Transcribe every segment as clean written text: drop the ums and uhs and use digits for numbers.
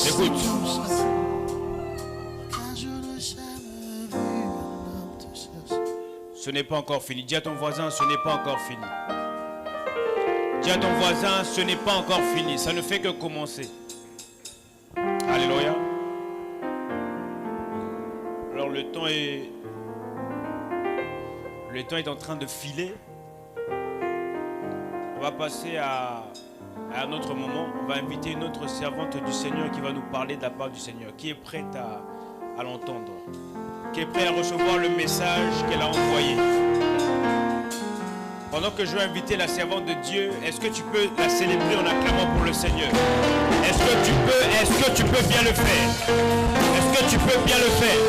Écoute. Ce n'est pas encore fini. Dis à ton voisin, ce n'est pas encore fini. Dis à ton voisin, ce n'est pas encore fini. Ça ne fait que commencer. Alléluia. Alors le temps est en train de filer. On va passer à un autre moment. On va inviter une autre servante du Seigneur qui va nous parler de la part du Seigneur, qui est prête à l'entendre, qui est prête à recevoir le message qu'elle a envoyé. Pendant que je vais inviter la servante de Dieu, est-ce que tu peux la célébrer en acclamant pour le Seigneur? Est-ce que tu peux bien le faire? Est-ce que tu peux bien le faire?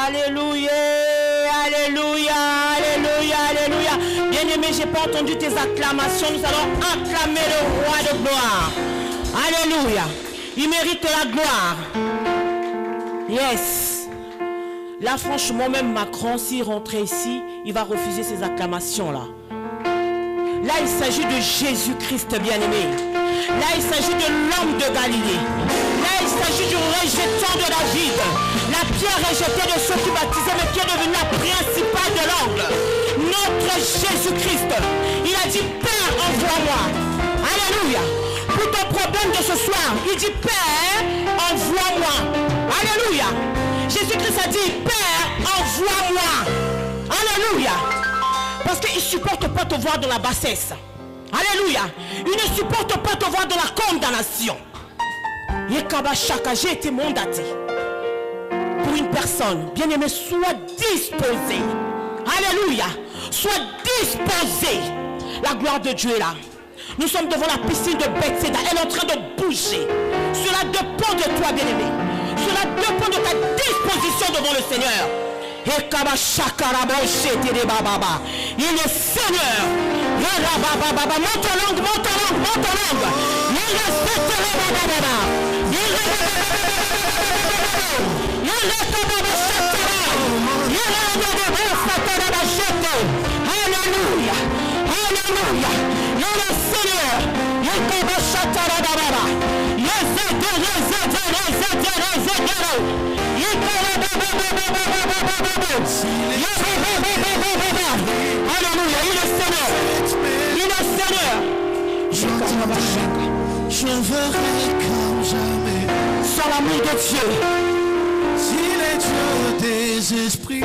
Alléluia, alléluia, alléluia, alléluia. Bien-aimé, je n'ai pas entendu tes acclamations. Nous allons acclamer le roi de gloire. Alléluia. Il mérite la gloire. Yes. Là, franchement, même Macron, s'il rentrait ici, il va refuser ces acclamations-là. Là, il s'agit de Jésus-Christ bien-aimé. Là, il s'agit de l'homme de Galilée. Là, il s'agit du rejetant de David. La pierre rejetée de ceux qui baptisaient, mais qui est devenue la principale de l'angle. Notre Jésus-Christ. Il a dit, Père, envoie-moi. Alléluia. Pour ton problème de ce soir, il dit, Père, envoie-moi. Alléluia. Jésus-Christ a dit, Père, envoie-moi. Alléluia. Parce qu'il ne supporte pas te voir dans la bassesse. Alléluia. Il ne supporte pas te voir dans la condamnation. J'ai été mandaté pour une personne. Bien-aimé, sois disposé. Alléluia. Sois disposé. La gloire de Dieu est là. Nous sommes devant la piscine de Bethséda. Elle est en train de bouger. Cela dépend de toi, bien-aimé. Cela dépend de ta disposition devant le Seigneur. Il est Seigneur. Monte en langue, monte en langue, monte en langue. Alléluia. Alléluia. Il est Seigneur. Alléluia, il est Seigneur. Il est Seigneur. Je verrai comme jamais Sans l'amour de Dieu. Si les dieux des esprits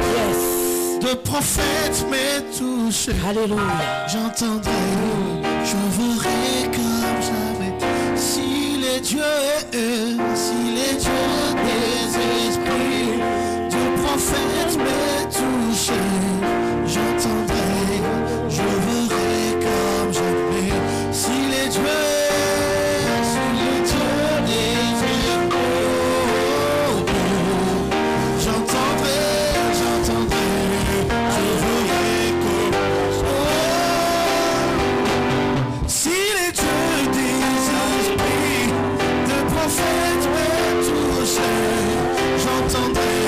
de prophètes m'aient touché. Alléluia. J'entendrai, je verrai comme jamais. Si les dieux des esprits de prophètes m'aient touché. J'entendrai, je verrai comme jamais. Si les dieux des esprits, j'entendrai, je verrai comme si les dieux des esprits de prophètes m'aient touché. J'entendrai,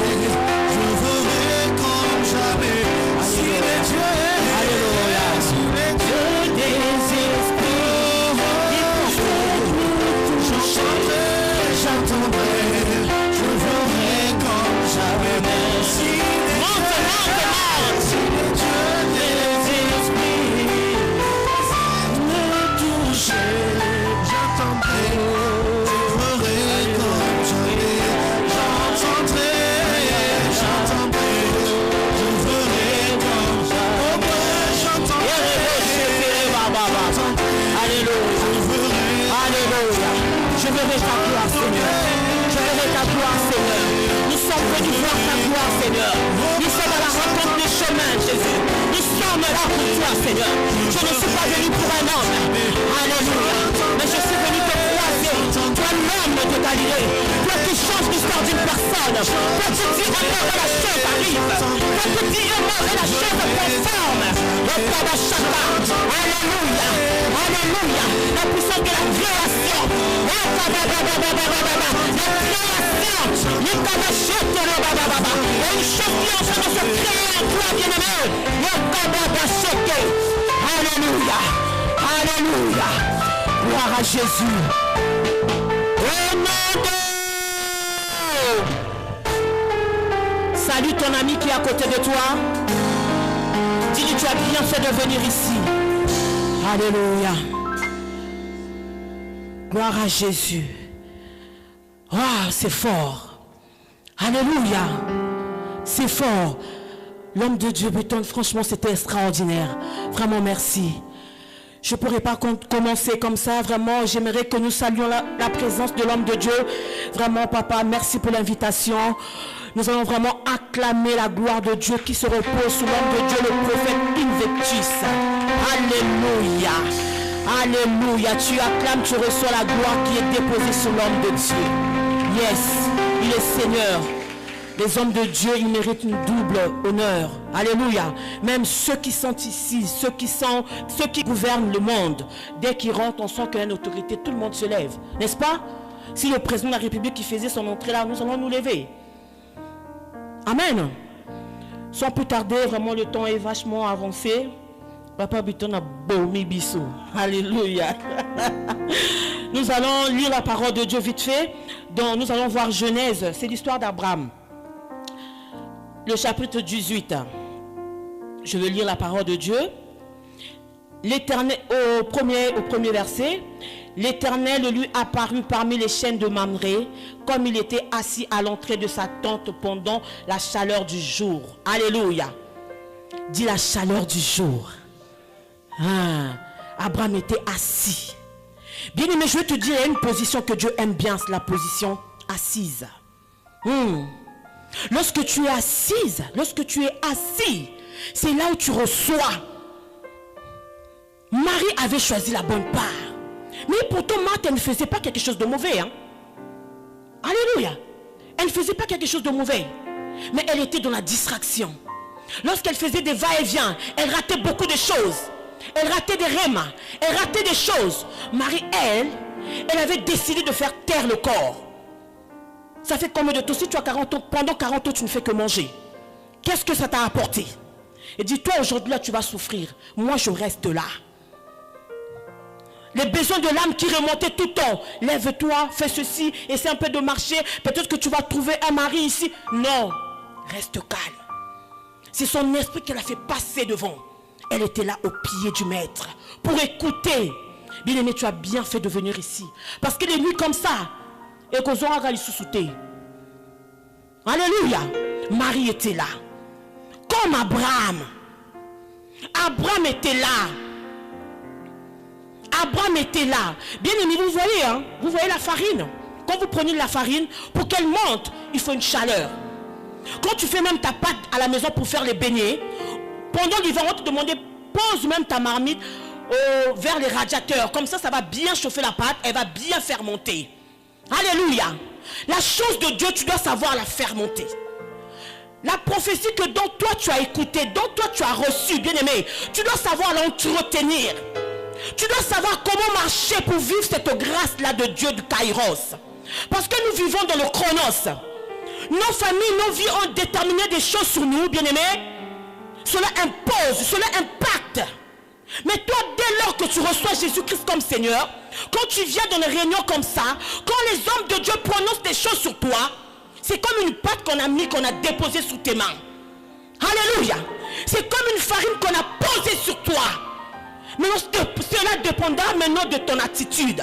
je verrai comme jamais. Si les dieux, alléluia, si les dieux des esprits, j'entendrai, je verrai comme jamais. Si les dieux des esprits me toucher, j'entendrai, je verrai comme jamais. J'entendrai, je verrai comme jamais. J'entendrai, Alléluia. Alléluia. Je verrai ta gloire, Seigneur. Je verrai ta gloire, Seigneur. Nous sommes venus voir ta gloire, Seigneur. Nous sommes à la rencontre des chemins, Jésus. Nous sommes là pour toi, Seigneur. Je ne suis pas venu pour un homme. Alléluia. Mais je suis venu te croiser. Toi, l'homme de Galilée. Toi qui changes l'histoire d'une personne. Toi qui dis encore et la chose arrive. Toi qui dis mort et la chose conforme. Alléluia. Alléluia. La puissance de la création. La création. Il y a une chose qui est en train de se créer en toi, bien-aimé. Alléluia. Alléluia. Gloire à Jésus. Salut ton ami qui est à côté de toi. Dis-lui, tu as bien fait de venir ici. Alléluia. Gloire à Jésus. Oh, c'est fort. Alléluia. C'est fort. L'homme de Dieu, Béton, franchement, c'était extraordinaire. Vraiment, merci. Je ne pourrais pas commencer comme ça. Vraiment, j'aimerais que nous saluions la présence de l'homme de Dieu. Vraiment, papa, merci pour l'invitation. Nous allons vraiment acclamer la gloire de Dieu qui se repose sur l'homme de Dieu, le prophète Invictus. Alléluia. Alléluia. Tu acclames, tu reçois la gloire qui est déposée sur l'homme de Dieu. Yes, il est Seigneur. Les hommes de Dieu, ils méritent une double honneur. Alléluia. Même ceux qui sont ici, ceux qui gouvernent le monde, dès qu'ils rentrent, on sent qu'il y a une autorité, tout le monde se lève. N'est-ce pas? Si le président de la République qui faisait son entrée là, nous allons nous lever. Amen. Sans plus tarder, vraiment le temps est vachement avancé. Papa Biton a bomi bissou. Alléluia. Nous allons lire la parole de Dieu vite fait. Donc, nous allons voir Genèse. C'est l'histoire d'Abraham. Le chapitre 18. Je vais lire la parole de Dieu. L'Éternel, au premier verset. L'Éternel lui apparut parmi les chênes de Mamré, comme il était assis à l'entrée de sa tente pendant la chaleur du jour. Alléluia. Dis la chaleur du jour. Abraham était assis. Bien aimé, je vais te dire, il y a une position que Dieu aime bien, c'est la position assise. Lorsque tu es assise, lorsque tu es assis, c'est là où tu reçois. Marie avait choisi la bonne part. Mais pourtant, Marthe, elle ne faisait pas quelque chose de mauvais. Alléluia. Elle ne faisait pas quelque chose de mauvais. Mais elle était dans la distraction. Lorsqu'elle faisait des va-et-vient, elle ratait beaucoup de choses. Elle ratait des rémas. Elle ratait des choses. Marie, elle avait décidé de faire taire le corps. Ça fait combien de temps? Si tu as 40 ans, pendant 40 ans, tu ne fais que manger. Qu'est-ce que ça t'a apporté? Et dis-toi, aujourd'hui, là, tu vas souffrir. Moi, je reste là. Les besoins de l'âme qui remontaient tout le temps. Lève-toi, fais ceci, essaie un peu de marcher. Peut-être que tu vas trouver un mari ici. Non, reste calme. C'est son esprit qu'elle a fait passer devant. Elle était là au pied du maître pour écouter. Bien aimé, tu as bien fait de venir ici. Parce que les nuits comme ça, et qu'on aura gali sous-souté. Alléluia. Marie était là. Comme Abraham. Abraham était là. Abraham était là. Bien aimé, vous voyez, vous voyez la farine. Quand vous prenez de la farine, pour qu'elle monte, il faut une chaleur. Quand tu fais même ta pâte à la maison pour faire les beignets, pendant l'hiver, on va te demander, pose même ta marmite vers les radiateurs. Comme ça, ça va bien chauffer la pâte, elle va bien fermenter. Alléluia. La chose de Dieu, tu dois savoir la fermenter. La prophétie que dans toi tu as écouté, dans toi tu as reçu, bien aimé, tu dois savoir l'entretenir. Tu dois savoir comment marcher pour vivre cette grâce-là de Dieu de Kairos. Parce que nous vivons dans le chronos. Nos familles, nos vies ont déterminé des choses sur nous, bien aimé. Cela impose, cela impacte. Mais toi, dès lors que tu reçois Jésus-Christ comme Seigneur, quand tu viens dans les réunions comme ça, quand les hommes de Dieu prononcent des choses sur toi, c'est comme une pâte qu'on a mis, qu'on a déposée sous tes mains. Alléluia. C'est comme une farine qu'on a posée sur toi. Mais cela dépendra maintenant de ton attitude.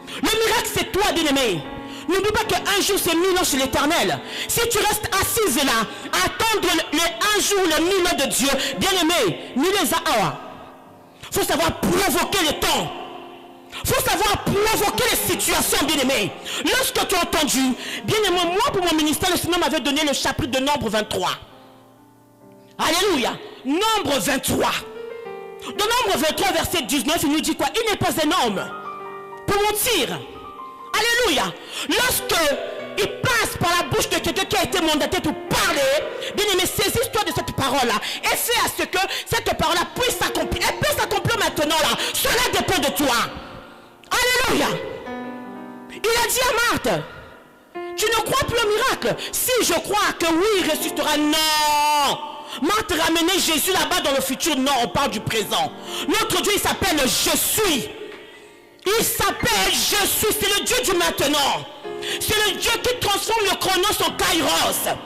Le miracle, c'est toi, bien-aimé. N'oublie pas qu'un jour, c'est 1000 ans chez l'Éternel. Si tu restes assise là, à attendre un jour, le 1000 ans de Dieu, bien-aimé, ni les awa. Il faut savoir provoquer le temps. Il faut savoir provoquer les situations, bien-aimé. Lorsque tu as entendu, bien-aimé, moi, pour mon ministère, le Seigneur m'avait donné le chapitre de Nombre 23. Alléluia. Nombre 23. Dans Nombre 23, verset 19, il nous dit quoi? Il n'est pas un homme pour mentir. Alléluia. Lorsque il passe par la bouche de quelqu'un qui a été mandaté pour parler, bien aimé, saisis-toi de cette parole-là et fais à ce que cette parole-là puisse s'accomplir. Elle peut s'accomplir maintenant là. Cela dépend de toi. Alléluia. Il a dit à Marthe, tu ne crois plus au miracle? Si je crois que oui, il ressuscitera. Non. Marthe ramenait Jésus là-bas dans le futur. Non, on parle du présent. Notre Dieu, il s'appelle Je suis. Il s'appelle Je suis. C'est le Dieu du maintenant. C'est le Dieu qui transforme le chronos en kairos.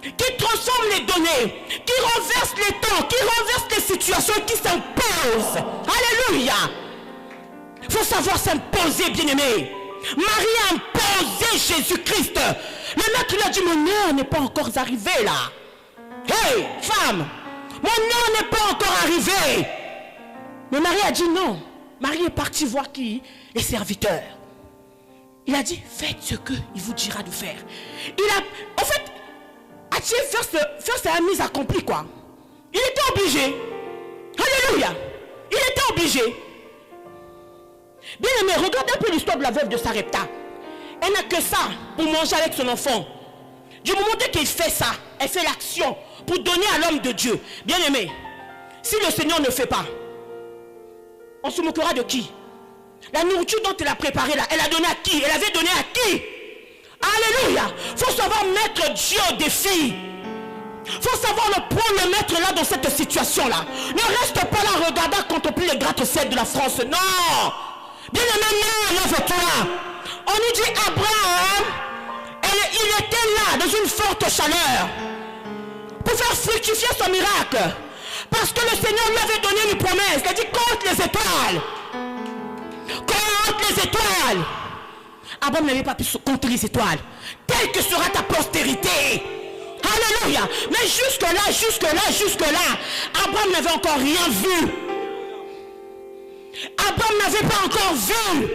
Qui transforme les données. Qui renverse les temps. Qui renverse les situations. Qui s'impose. Alléluia. Il faut savoir s'imposer, bien-aimé. Marie a imposé Jésus-Christ. Le maître lui a dit, mon heure n'est pas encore arrivée là. Hey, femme, mon heure n'est pas encore arrivée. Mais Marie a dit non. Marie est partie voir qui? Les serviteurs. Il a dit, faites ce qu'il vous dira de faire. En fait, a-t-il faire sa mise accomplie quoi? Il était obligé. Alléluia. Il était obligé. Bien aimé, regardez un peu l'histoire de la veuve de Sarepta. Elle n'a que ça pour manger avec son enfant. Du moment qu'il fait ça, elle fait l'action pour donner à l'homme de Dieu. Bien aimé, si le Seigneur ne fait pas, on se moquera de qui? La nourriture dont elle a préparée là, elle a donné à qui? Elle avait donné à qui? Alléluia. Il faut savoir mettre Dieu au défi. Il faut savoir le mettre là dans cette situation là. Ne reste pas là regardant contempler les gratte-ciel de la France. Non. Bien aimé, non, lève-toi. On nous dit Abraham, il était là dans une forte chaleur pour faire fructifier son miracle. Parce que le Seigneur lui avait donné une promesse. Il a dit compte les étoiles. Compte les étoiles. Abraham n'avait pas pu compter les étoiles. Telle que sera ta postérité. Alléluia. Mais jusque-là, Abraham n'avait encore rien vu. Abraham n'avait pas encore vu.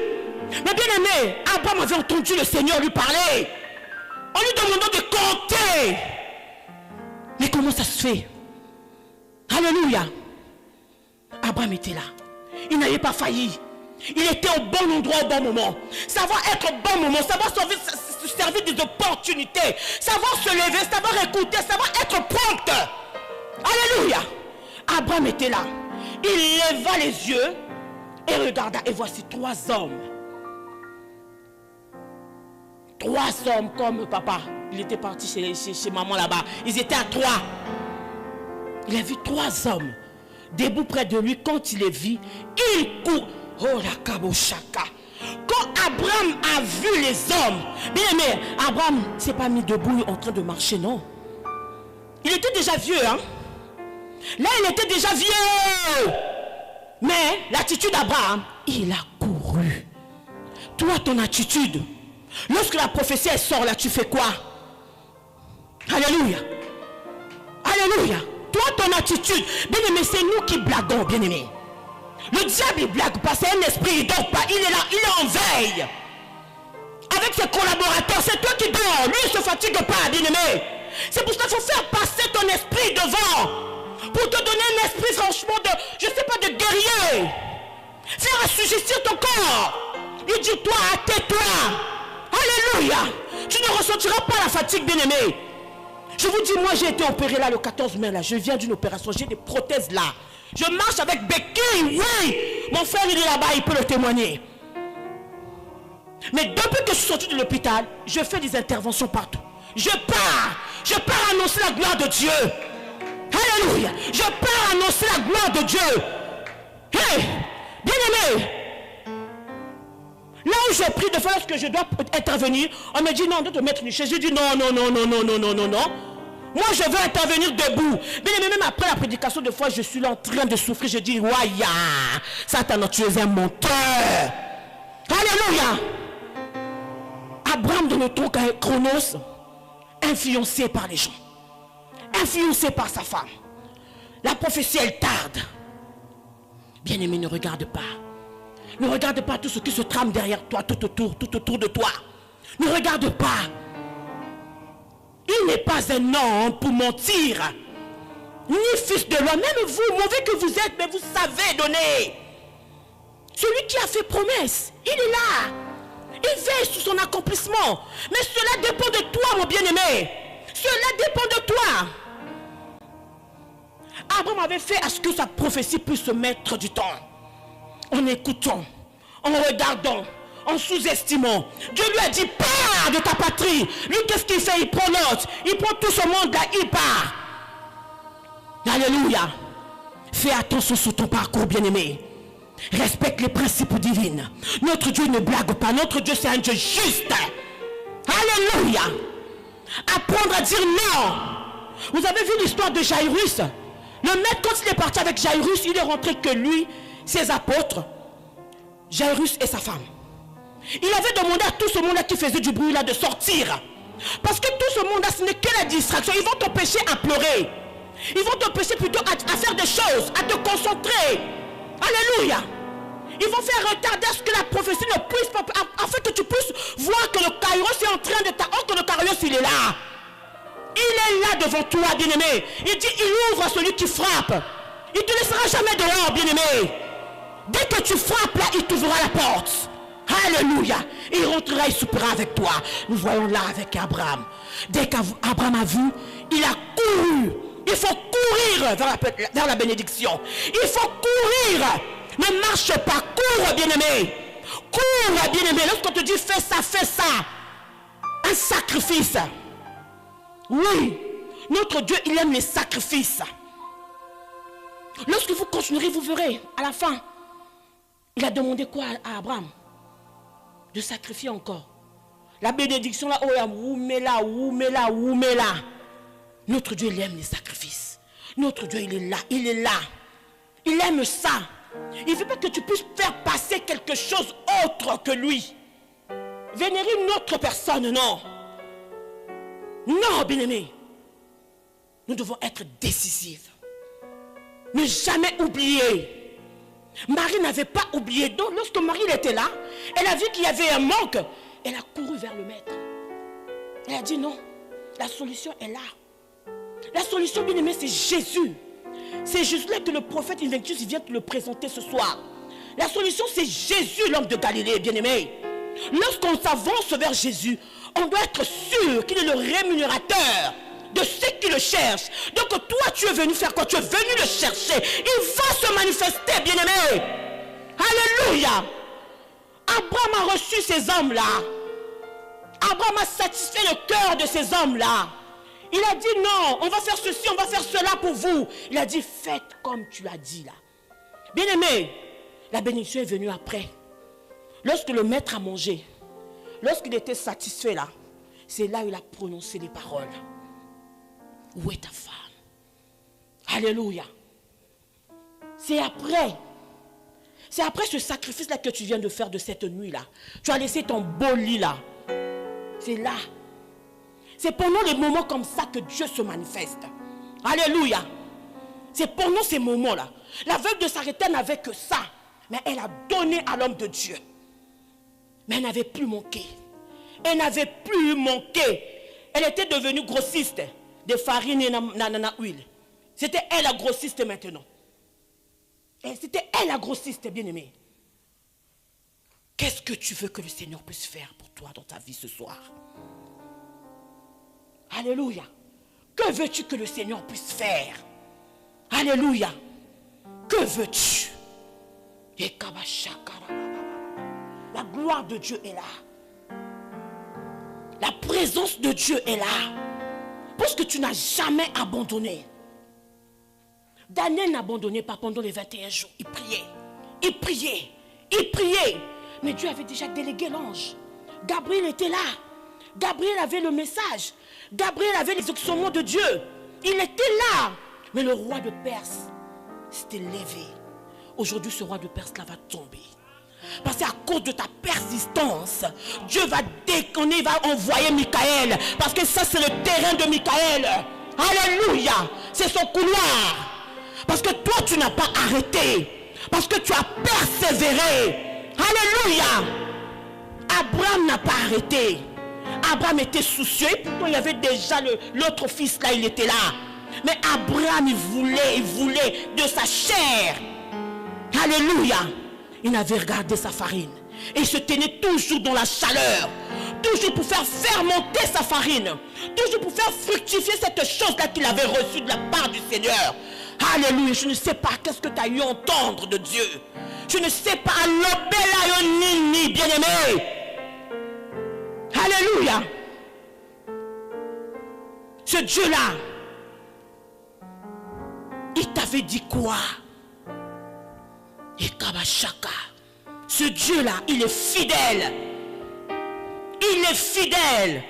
Mais bien aimé, Abraham avait entendu le Seigneur lui parler. En lui demandant de compter. Mais comment ça se fait? Alléluia. Abraham était là. Il n'avait pas failli. Il était au bon endroit au bon moment. Savoir être au bon moment, savoir se servir des opportunités, savoir se lever, savoir écouter, savoir être prompt. Alléluia. Abraham était là. Il leva les yeux et regarda. Et voici 3 hommes. 3 hommes comme papa. Il était parti chez maman là-bas. Ils étaient à 3. Il a vu 3 hommes debout près de lui. Quand il les vit, il court. Oh la kaboshaka. Quand Abraham a vu les hommes, bien aimé, Abraham ne s'est pas mis debout en train de marcher, non. Il était déjà vieux, hein. Là, il était déjà vieux. Mais l'attitude d'Abraham, il a couru. Toi, ton attitude, lorsque la prophétie elle sort là, tu fais quoi? Alléluia. Alléluia. Toi, ton attitude, bien aimé, c'est nous qui blaguons, bien aimé. Le diable il blague pas, c'est un esprit, il dort pas, il est là, il est en veille. Avec ses collaborateurs, c'est toi qui dors, lui il se fatigue pas, bien aimé. C'est pour ça qu'il faut faire passer ton esprit devant. Pour te donner un esprit franchement de, je sais pas, de guerrier. Faire assujettir ton corps. Il dit toi, tais-toi. Alléluia. Tu ne ressentiras pas la fatigue, bien aimé. Je vous dis, moi j'ai été opéré là le 14 mai là. Je viens d'une opération, j'ai des prothèses là. Je marche avec béquille, oui. Mon frère il est là-bas, il peut le témoigner. Mais depuis que je suis sorti de l'hôpital, je fais des interventions partout. Je pars annoncer la gloire de Dieu. Alléluia. Je pars annoncer la gloire de Dieu. Hey, bien aimé. Là où j'ai pris de fois que je dois intervenir, on me dit non, on doit te mettre une chaise. Je dis non. Moi je veux intervenir debout. Mais même après la prédication, de fois je suis là en train de souffrir. Je dis, Waya, Satan, tu es un menteur. Alléluia. Abraham dans le tronc chronos, influencé par les gens, influencé par sa femme. La prophétie elle tarde. Bien aimé, ne regarde pas. Ne regarde pas tout ce qui se trame derrière toi, tout autour de toi. Ne regarde pas. Il n'est pas un homme pour mentir, ni fils de l'homme. Même vous, mauvais que vous êtes, mais vous savez donner. Celui qui a fait promesse, il est là. Il veille sur son accomplissement. Mais cela dépend de toi, mon bien-aimé. Cela dépend de toi. Abraham avait fait à ce que sa prophétie puisse se mettre du temps. En écoutant, en regardant, en sous-estimant. Dieu lui a dit, pars de ta patrie. Lui, qu'est-ce qu'il fait? Il prend note. Il prend tout ce monde-là, il part. Alléluia. Fais attention sur ton parcours, bien-aimé. Respecte les principes divins. Notre Dieu ne blague pas. Notre Dieu, c'est un Dieu juste. Alléluia. Apprendre à dire non. Vous avez vu l'histoire de Jairus? Le maître, quand il est parti avec Jairus, il est rentré que lui, ses apôtres, Jairus et sa femme. Il avait demandé à tout ce monde-là qui faisait du bruit là de sortir. Parce que tout ce monde-là, ce n'est que la distraction. Ils vont t'empêcher à pleurer. Ils vont t'empêcher plutôt à faire des choses, à te concentrer. Alléluia. Ils vont faire retarder à ce que la prophétie ne puisse pas, afin que tu puisses voir que le Kairos est en train de t'attendre, que le Kairos il est là. Il est là devant toi, bien-aimé. Il dit, il ouvre à celui qui frappe. Il ne te laissera jamais dehors, bien-aimé. Dès que tu frappes là, il t'ouvrira la porte. Alléluia. Il rentrera, il soupera avec toi. Nous voyons là avec Abraham. Dès qu'Abraham a vu, il a couru. Il faut courir vers la bénédiction. Il faut courir. Ne marche pas, cours, bien-aimé. Cours, bien-aimé. Lorsqu'on te dit fais ça. Un sacrifice. Oui, notre Dieu, il aime les sacrifices. Lorsque vous continuerez, vous verrez, à la fin, il a demandé quoi à Abraham? De sacrifier encore. La bénédiction là, oh, là. Notre Dieu, il aime les sacrifices. Notre Dieu, il est là. Il aime ça. Il ne veut pas que tu puisses faire passer quelque chose autre que lui. Vénérer une autre personne, non. Non, bien-aimé. Nous devons être décisifs. Ne jamais oublier. Marie n'avait pas oublié. Donc, lorsque Marie était là, elle a vu qu'il y avait un manque. Elle a couru vers le maître. Elle a dit non, la solution est là. La solution, bien-aimé, c'est Jésus. C'est Jésus-là que le prophète Invictus vient te le présenter ce soir. La solution, c'est Jésus, l'homme de Galilée, bien-aimé. Lorsqu'on s'avance vers Jésus, on doit être sûr qu'il est le rémunérateur de ceux qui le cherchent. Donc toi, tu es venu faire quoi? Tu es venu le chercher. Il va se manifester, bien-aimé. Alléluia. Abraham a reçu ces hommes-là. Abraham a satisfait le cœur de ces hommes-là. Il a dit non, on va faire ceci, on va faire cela pour vous. Il a dit faites comme tu as dit là. Bien-aimé, la bénédiction est venue après. Lorsque le maître a mangé, lorsqu'il était satisfait là, c'est là où il a prononcé les paroles. Où est ta femme? Alléluia. C'est après ce sacrifice là que tu viens de faire de cette nuit là. Tu as laissé ton beau lit là. C'est là. C'est pendant les moments comme ça que Dieu se manifeste. Alléluia. C'est pendant ces moments là. La veuve de Sarepta n'avait que ça. Mais elle a donné à l'homme de Dieu. Mais elle n'avait plus manqué. Elle n'avait plus manqué. Elle était devenue grossiste de farine et huile. C'était elle la grossiste maintenant. C'était elle la grossiste, bien-aimée. Qu'est-ce que tu veux que le Seigneur puisse faire pour toi dans ta vie ce soir? Alléluia. Que veux-tu que le Seigneur puisse faire? Alléluia. Que veux-tu? La gloire de Dieu est là. La présence de Dieu est là. Parce que tu n'as jamais abandonné. Daniel n'abandonnait pas pendant les 21 jours. Il priait. Il priait. Il priait. Mais Dieu avait déjà délégué l'ange. Gabriel était là. Gabriel avait le message. Gabriel avait les instructions de Dieu. Il était là. Mais le roi de Perse s'était levé. Aujourd'hui, ce roi de Perse là va tomber. Parce qu'à cause de ta persistance, Dieu va déconner, va envoyer Michael. Parce que ça, c'est le terrain de Michael. Alléluia. C'est son couloir. Parce que toi, tu n'as pas arrêté. Parce que tu as persévéré. Alléluia. Abraham n'a pas arrêté. Abraham était soucieux. Et pourtant, il y avait déjà l'autre fils là, il était là. Mais Abraham, il voulait de sa chair. Alléluia. Il n'avait regardé sa farine. Et il se tenait toujours dans la chaleur. Toujours pour faire fermenter sa farine. Toujours pour faire fructifier cette chose-là qu'il avait reçue de la part du Seigneur. Alléluia. Je ne sais pas qu'est-ce que tu as eu à entendre de Dieu. Je ne sais pas. Nini, bien-aimé. Alléluia. Ce Dieu-là, avait dit quoi? Et Kabashaka, ce Dieu-là, il est fidèle. Il est fidèle.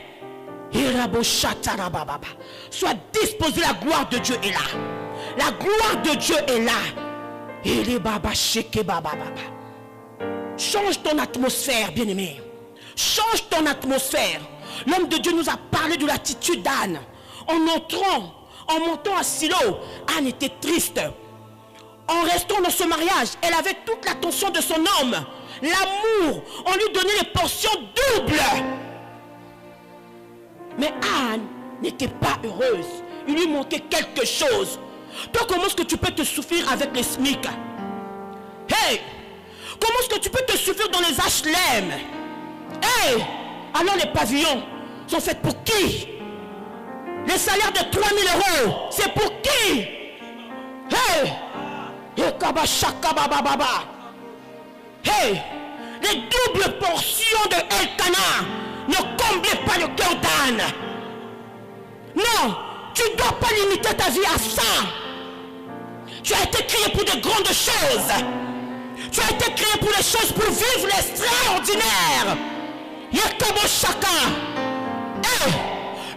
Sois disposé, la gloire de Dieu est là. La gloire de Dieu est là. Change ton atmosphère, bien-aimé. Change ton atmosphère. L'homme de Dieu nous a parlé de l'attitude d'Anne. En montant à Silo, Anne était triste. En restant dans ce mariage, elle avait toute l'attention de son homme. L'amour, on lui donnait les portions doubles. Mais Anne n'était pas heureuse. Il lui manquait quelque chose. Toi, comment est-ce que tu peux te souffrir avec les SMIC? Hey! Comment est-ce que tu peux te souffrir dans les HLM? Hey! Alors les pavillons sont faits pour qui? Les salaires de 3 000 €, c'est pour qui? Hey! Hey! Les doubles portions de Elkanah ne comblez pas le cœur d'Anne. Non, tu ne dois pas limiter ta vie à ça. Tu as été créé pour de grandes choses. Tu as été créé pour les choses, pour vivre l'extraordinaire. Yakabo Shaka.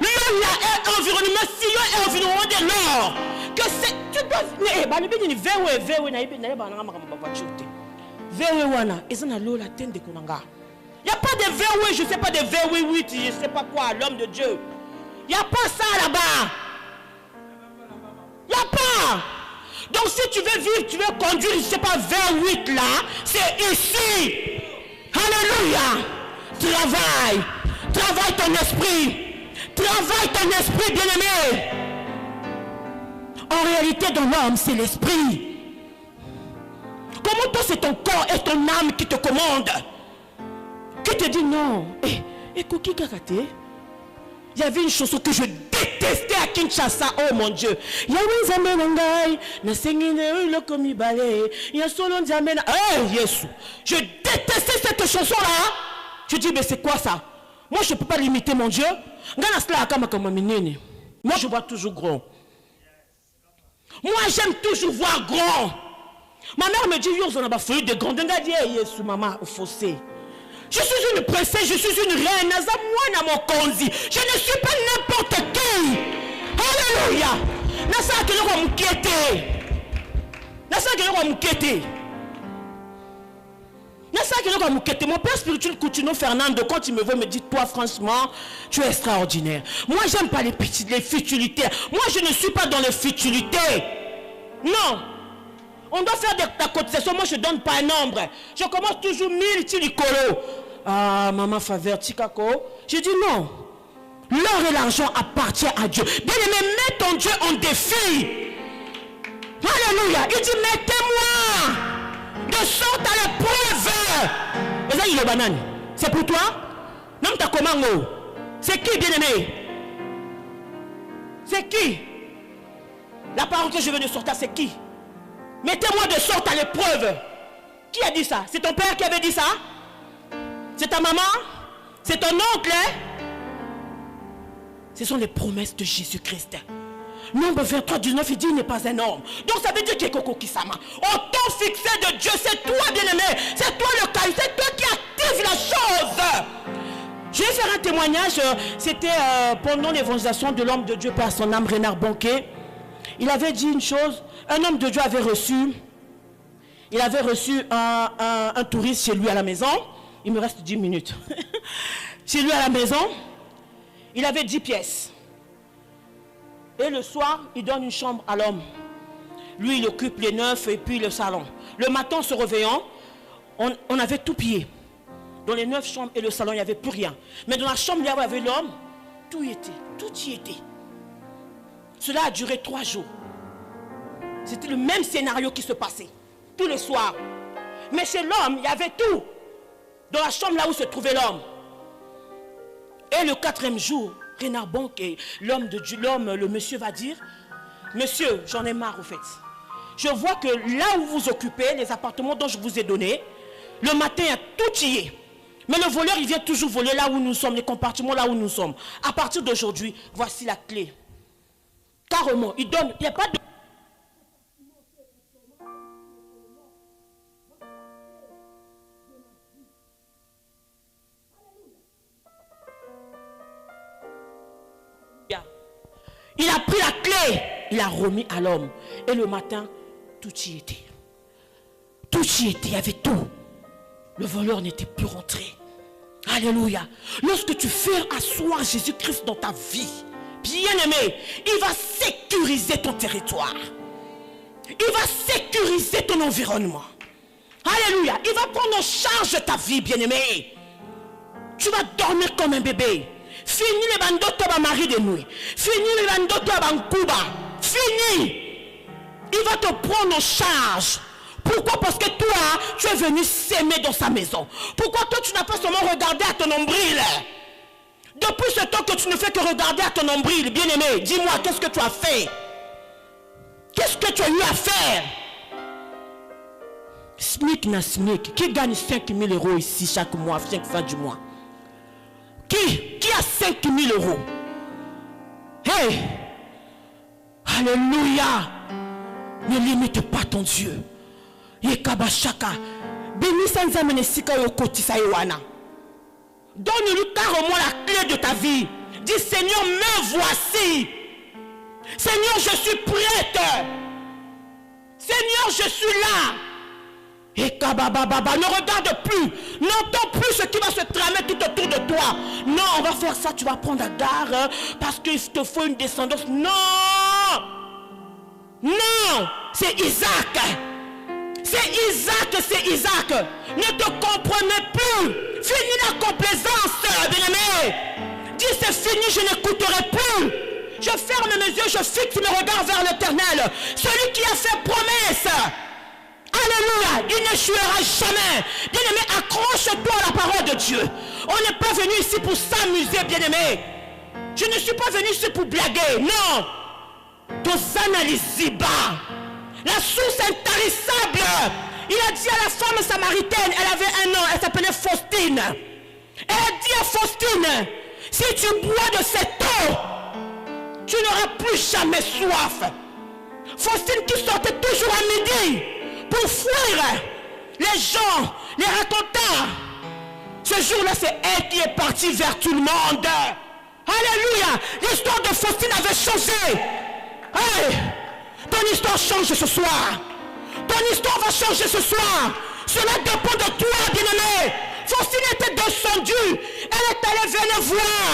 L'homme là est environnement, si l'homme est environnement de l'or. Que c'est. Tu dois. Mais, il n'y a pas de verrouille, je ne sais pas de verrouille 8, je ne sais pas quoi, l'homme de Dieu. Il n'y a pas ça là-bas. Il n'y a pas. Donc si tu veux vivre, tu veux conduire, je ne sais pas, vers 8 là, c'est ici. Alléluia. Travaille. Travaille ton esprit. Travaille ton esprit, bien-aimé. En réalité, dans l'homme, c'est l'esprit. Comment toi, c'est ton corps et ton âme qui te commandent? Qui te dit non. Et Koki Kakate, il y avait une chanson que je détestais à Kinshasa. Oh mon Dieu. Je détestais cette chanson-là. Je dis, mais c'est quoi ça? Moi, je ne peux pas limiter mon Dieu. Moi, je vois toujours grand. Moi, j'aime toujours voir grand. Ma mère me dit, on a fouillé de grand. Je suis une princesse, je suis une reine. Je ne suis pas n'importe qui. Alléluia. Mon père spirituel Coutinho Fernando, quand il me voit, me dit, toi franchement, tu es extraordinaire. Moi, j'aime pas les futilités. Moi, je ne suis pas dans les futilités. Non. On doit faire la cotisation. Moi, je ne donne pas un nombre. Je commence toujours 1000 tilicolo. Ah, maman faveur, tikako. Je dis non. L'or et l'argent appartiennent à Dieu. Bien aimé, mets ton Dieu en défi. Alléluia. Il dit, mettez-moi de sorte à l'épreuve. Mais ça, il est banane. C'est pour toi? Non, t'as comment? C'est qui, bien aimé? C'est qui? La parole que je veux de sortir, c'est qui? Mettez-moi de sorte à l'épreuve. Qui a dit ça? C'est ton père qui avait dit ça? C'est ta maman? C'est ton oncle? Ce sont les promesses de Jésus-Christ. Nombre 23, 19, il dit il n'est pas un homme. Donc ça veut dire qu'il est Koko Kisama. Au temps fixé de Dieu, c'est toi bien-aimé. C'est toi le caillou, c'est toi qui active la chose. Je vais faire un témoignage. C'était pendant l'évangélisation de l'homme de Dieu par son âme, Renard Bonquet. Il avait dit une chose. Un homme de Dieu avait reçu un touriste chez lui à la maison. Il me reste 10 minutes. Chez lui à la maison, il avait 10 pièces. Et le soir, il donne une chambre à l'homme. Lui, il occupe les 9 et puis le salon. Le matin, en se réveillant, on avait tout pillé. Dans les 9 chambres et le salon, il n'y avait plus rien. Mais dans la chambre, il y avait l'homme, tout y était. Cela a duré 3 jours. C'était le même scénario qui se passait. Tous les soirs. Mais chez l'homme, il y avait tout. Dans la chambre là où se trouvait l'homme. Et le 4e jour, Renard Bonquet, l'homme de Dieu, le monsieur va dire, monsieur, j'en ai marre au fait. Je vois que là où vous occupez, les appartements dont je vous ai donné, le matin, il y a tout y est. Mais le voleur, il vient toujours voler là où nous sommes, les compartiments là où nous sommes. À partir d'aujourd'hui, voici la clé. Carrément, il donne, il n'y a pas de... a pris la clé, il a remis à l'homme. Et le matin, tout y était. Tout y était, il y avait tout. Le voleur n'était plus rentré. Alléluia. Lorsque tu fais asseoir Jésus-Christ dans ta vie, bien-aimé, il va sécuriser ton territoire. Il va sécuriser ton environnement. Alléluia. Il va prendre en charge ta vie, bien-aimé. Tu vas dormir comme un bébé. Fini les bandotos à mari de nuit. Fini les bandotos à Bankuba. Fini. Il va te prendre en charge. Pourquoi? Parce que toi, tu es venu s'aimer dans sa maison. Pourquoi toi, tu n'as pas seulement regardé à ton nombril? Depuis ce temps que tu ne fais que regarder à ton nombril, bien-aimé, dis-moi, qu'est-ce que tu as fait? Qu'est-ce que tu as eu à faire? SMIC na SMIC. Qui gagne 5 000 € ici chaque mois, chaque fin du mois? Qui a 5 000 €? Hey! Alléluia! Ne limite pas ton Dieu. Yekabashaka. Bénis sans amener sika yokoti saïwana. Donne-lui carrément la clé de ta vie. Dis Seigneur, me voici. Seigneur, je suis prête. Seigneur, je suis là. Et kabababa, ne regarde plus. N'entends plus ce qui va se tramer tout autour de toi. Non, on va faire ça, tu vas prendre la gare parce qu'il te faut une descendance. Non. Non, c'est Isaac. C'est Isaac, c'est Isaac. Ne te comprenez plus. Fini la complaisance, bien-aimé. Dis c'est fini, je n'écouterai plus. Je ferme mes yeux, je fixe mes regards vers l'Éternel. Celui qui a fait promesse. Alléluia, il n'échouera jamais. Bien-aimé, accroche-toi à la parole de Dieu. On n'est pas venu ici pour s'amuser, bien-aimé. Je ne suis pas venu ici pour blaguer, non. La source intarissable. Il a dit à la femme samaritaine, elle avait un nom, elle s'appelait Faustine. Elle a dit à Faustine, si tu bois de cette eau, tu n'auras plus jamais soif. Faustine qui sortait toujours à midi pour fuir les gens, les racontants. Ce jour-là, c'est elle qui est partie vers tout le monde. Alléluia. L'histoire de Faustine avait changé. Hey, ton histoire change ce soir. Ton histoire va changer ce soir. Cela dépend de toi, bien-aimé. Faustine était descendue. Elle est allée, venez voir.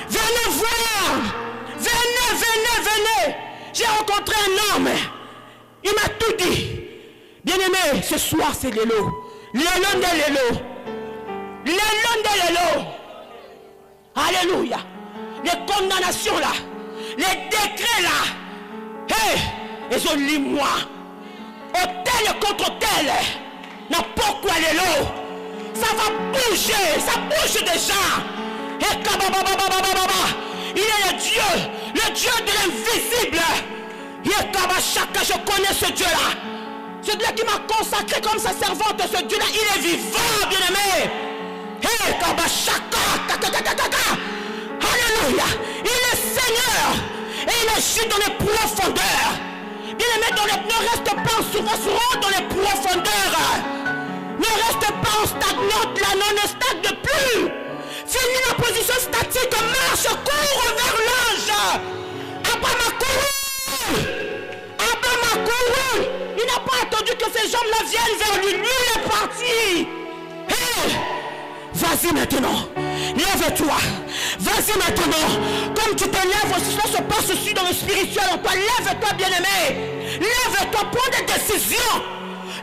Venez voir. Venez, venez, venez. J'ai rencontré un homme. Il m'a tout dit. Bien-aimé, ce soir c'est l'élo. L'élo de l'élo. L'élo de l'élo. Alléluia. Les condamnations là. Les décrets là. Hé, ils ont lu moi. Hôtel contre hôtel. N'importe quoi l'élo. Ça va bouger. Ça bouge déjà. Et il est le Dieu de l'invisible. Je connais ce Dieu-là. Ce Dieu qui m'a consacré comme sa servante. Ce Dieu-là, il est vivant, bien-aimé. Alléluia. Il est Seigneur. Et il agit dans les profondeurs. Bien-aimé, ne reste pas en souffrance, rentre dans les profondeurs. Ne reste pas en stagnante là, non, ne stagne plus. Finis la position statique, marche, cours vers l'ange. Abba m'a couru. Abba m'a couru. Il n'a pas attendu que ces gens-là viennent vers lui. Lui, il est parti. Hey, vas-y maintenant. Lève-toi. Vas-y maintenant. Comme tu te lèves aussi, ça se passe aussi dans le spirituel en toi. Lève-toi, bien-aimé. Lève-toi, prends des décisions.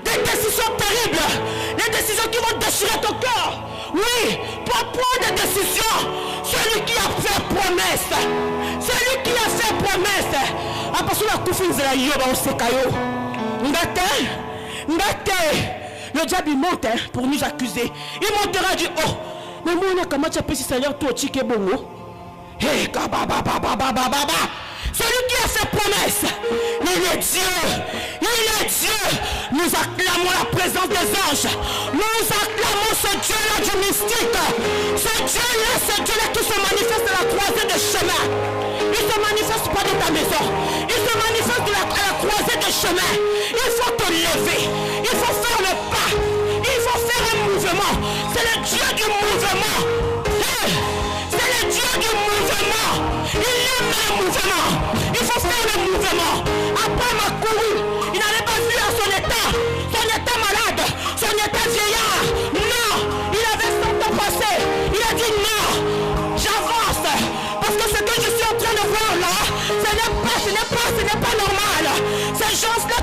Des décisions terribles. Des décisions qui vont déchirer ton cœur. Oui, pour prendre des décisions. Celui qui a fait promesse. Celui qui a fait promesse. Après la coufine de la yoba au sekayo. Le diable il monte pour nous accuser. Il montera du haut. Mais moi on a comment tu as pu si Seigneur toi chique bongo. Hey, celui qui a fait promesse, il est Dieu. Il est Dieu. Nous acclamons la présence des anges. Nous acclamons ce Dieu-là du mystique. Ce Dieu-là, qui se manifeste à la croisée des chemins. Il ne se manifeste pas dans ta maison. Il se manifeste à la croisée des chemins. Il faut te lever. Il faut faire le pas. Il faut faire un mouvement. C'est le Dieu du mouvement. Hey, c'est le Dieu du mouvement. Il aime le mouvement. Il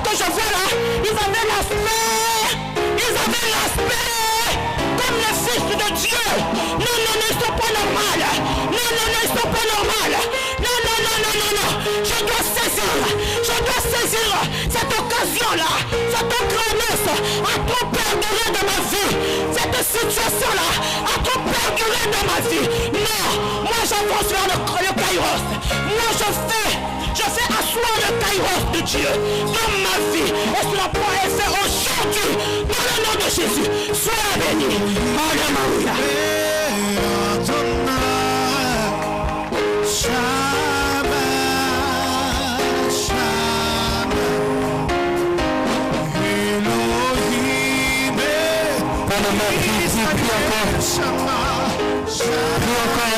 que je vois là, ils avaient l'aspect comme les fils de Dieu. Non, ils sont pas normaux. Non, ils sont pas normaux. Non. Je dois saisir cette occasion-là, cette grandesse a trop perduré dans ma vie. Cette situation-là a trop perduré dans ma vie. Non, moi j'avance vers le Kairos. Moi je fais asseoir le Kairos de Dieu dans ma vie. Et cela pourra être fait aujourd'hui dans le nom de Jésus. Sois béni. Alléluia. Prie encore.